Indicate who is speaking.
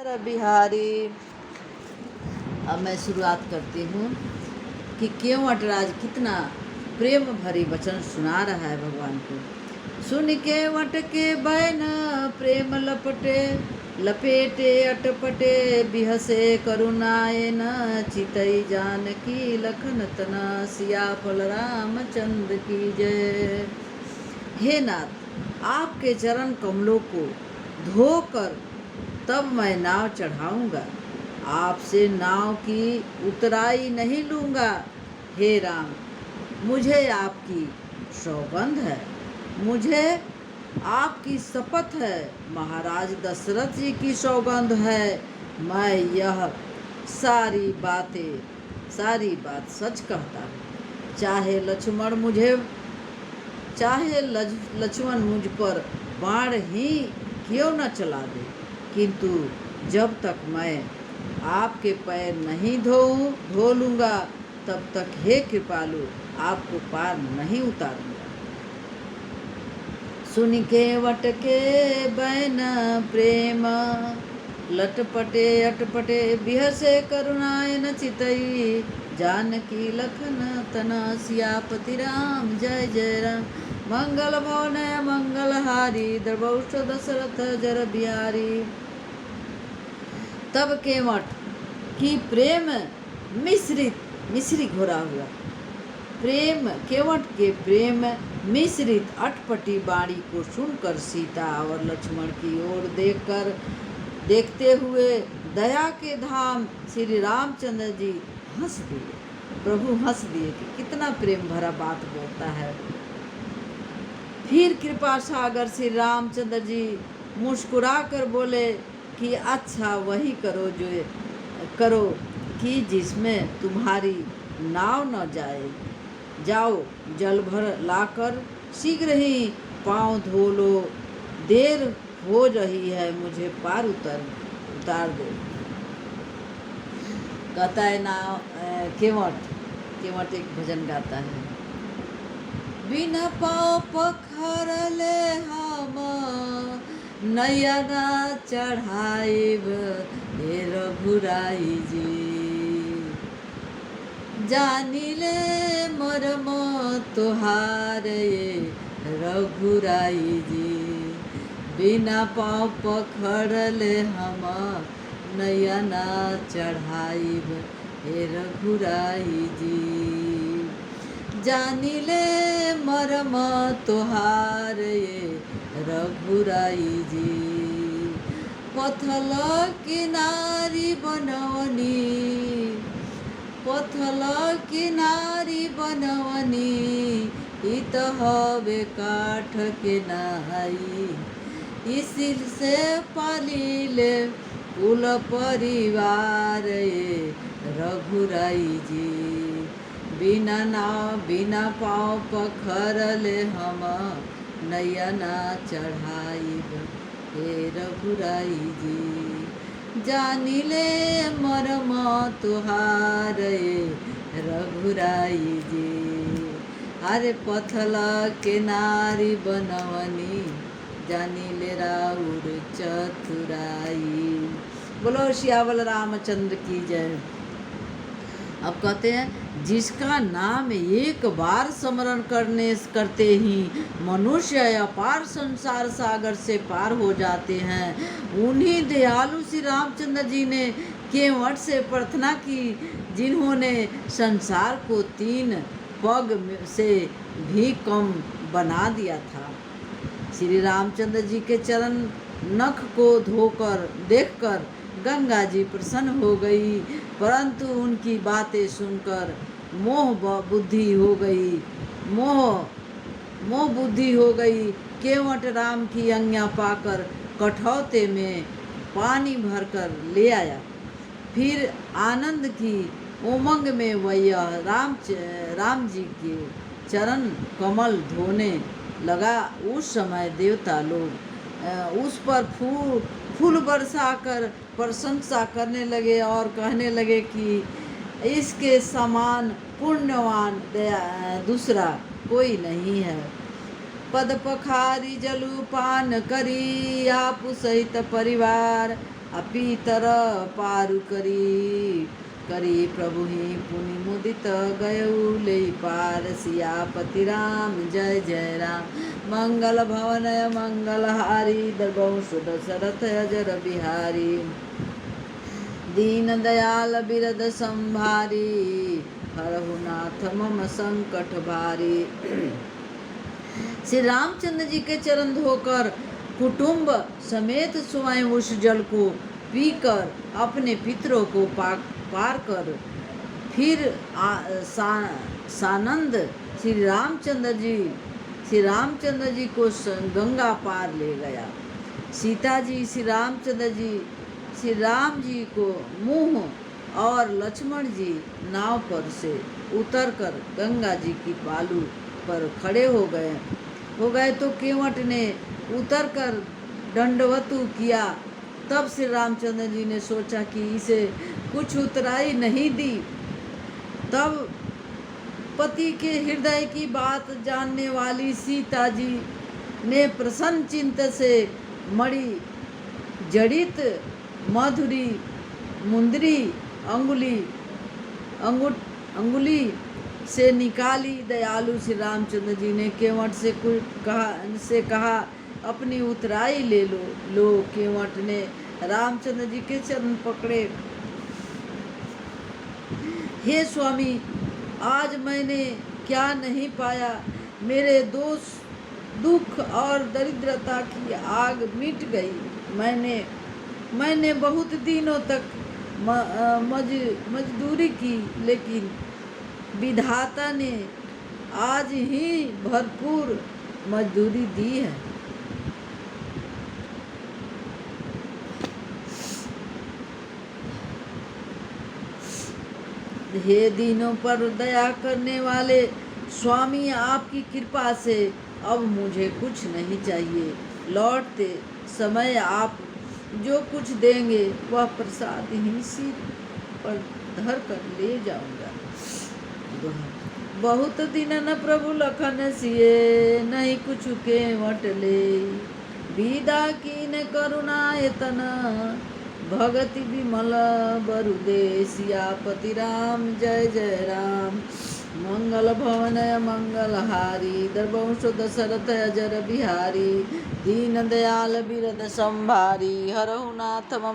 Speaker 1: बिहारी। अब मैं शुरुआत करती हूँ कि केवट राज कितना प्रेम भरी वचन सुना रहा है भगवान को। सुन केवट के बैन प्रेम लपेटे अटपटे बिहसे करुणायन चितई जानकी लखन तना सियाफल रामचंद्र की जय। हे नाथ, आपके चरण कमलों को धोकर तब मैं नाव चढ़ाऊंगा, आपसे नाव की उतराई नहीं लूँगा। हे राम, मुझे आपकी सौगंध है, मुझे आपकी शपथ है, महाराज दशरथ जी की सौगंध है। मैं यह सारी बात सच कहता हूँ। चाहे लक्ष्मण मुझ पर बाण ही क्यों न चला दे, किंतु जब तक मैं आपके पैर नहीं धो लूँगा तब तक हे कृपालु आपको पार नहीं उतारूंगा। सुन केवट के बैन प्रेम लटपटे अटपटे बिहसे करुणायन चितई जानकी लखन तना सियापति राम जय जय राम। मंगल मौनय मंगलहारी द्रवौष दशरथ जर बिहारी। तब केवट की प्रेम मिश्रित घोरा हुआ केवट के प्रेम मिश्रित अटपटी बाणी को सुनकर सीता और लक्ष्मण की ओर देखते हुए दया के धाम श्री रामचंद्र जी हंस दिए। प्रभु हंस दिए कि कितना प्रेम भरा बात बोलता है। फिर कृपा सागर श्री रामचंद्र जी मुस्कुरा कर बोले कि अच्छा वही करो कि जिसमें तुम्हारी नाव न जाओ, जल भर लाकर शीघ्र ही पाँव धो लो, देर हो रही है, मुझे पार उतार दो। कहता है नाव केवट एक भजन गाता है। बिना पाँव पखरले हम नयना चढ़ाइब हे रघुराई जी, जानिले मरम तोहार रघुराई जी। बिना पाँव पखरले हम नयना चढ़ाइब हे रघुराई जी, जानिले मरम तोहार रघुराई जी। पथल किनारी बनवनी इत हवे काठ के नाई, इसी से पालिले कुल परिवार रघुराई जी। बिना पाँव पखरले हम नयना चढ़ाइब हे रघुराई जी, जानिले मरम तुहार रघुराई जी। अरे पथल के नारी बनवनी जानिले राउर चतुराई। बोलो सियावल रामचंद्र की जय। अब कहते हैं जिसका नाम एक बार स्मरण करते ही मनुष्य अपार संसार सागर से पार हो जाते हैं, उन्हीं दयालु श्री रामचंद्र जी ने केवट से प्रार्थना की जिन्होंने संसार को 3 पग से भी कम बना दिया था। श्री रामचंद्र जी के चरण नख को देखकर गंगा जी प्रसन्न हो गई, परंतु उनकी बातें सुनकर मोह बुद्धि हो गई। केवट राम की आज्ञा पाकर कठौते में पानी भरकर ले आया। फिर आनंद की उमंग में वह राम जी के चरण कमल धोने लगा। उस समय देवता लोग उस पर फूल बरसाकर प्रशंसा करने लगे और कहने लगे कि इसके समान पुण्यवान दूसरा कोई नहीं है। पद पखारी जलू पान करी आप सहित परिवार, अपीतर पारु करी करी प्रभु ही पुनि मुदित गयऊ ले पार। सियापति राम जय जय राम। मंगल भवनय मंगल हारी दर्बहु दशरथ अजर बिहारी। दीन दयाल बिरद संभारी हरहु नाथ मम संकट भारी। श्री रामचंद्र जी के चरण धोकर कुटुंब समेत स्वयं उस जल को पीकर अपने पितरों को पार कर फिर सानंद श्री रामचंद्र जी को गंगा पार ले गया। सीता जी श्री राम जी को मुँह और लक्ष्मण जी नाव पर से उतरकर गंगा जी की बालू पर खड़े हो गए तो केवट ने उतरकर दंडवतु किया। तब श्री रामचंद्र जी ने सोचा कि इसे कुछ उतराई नहीं दी। तब पति के हृदय की बात जानने वाली सीता जी ने प्रसन्न चित्त से मणि जड़ित मधुरी मुंदरी अंगुली से निकाली। दयालु श्री रामचंद्र जी ने केवट से कहा अपनी उतराई ले लो। केवट ने रामचंद्र जी के चरण पकड़े। हे स्वामी, आज मैंने क्या नहीं पाया। मेरे दोष दुख और दरिद्रता की आग मिट गई। मैंने बहुत दिनों तक मजदूरी की, लेकिन विधाता ने आज ही भरपूर मजदूरी दी है। हे दीनों पर दया करने वाले स्वामी, आपकी कृपा से अब मुझे कुछ नहीं चाहिए। लौटते समय आप जो कुछ देंगे वह प्रसाद ही सिर पर धर कर ले जाऊंगा। बहुत दिन न प्रभु लखन सिए, नहीं कुछ केवट ले। विदा कीन करुणायतन, भगति विमल बरुदे। सियापति राम जय जय राम। मंगल भवनय मंगल हारी दर्बहु दशरथ अजर बिहारी। दीन दयाल बिरद संभारी हरहु नाथ मम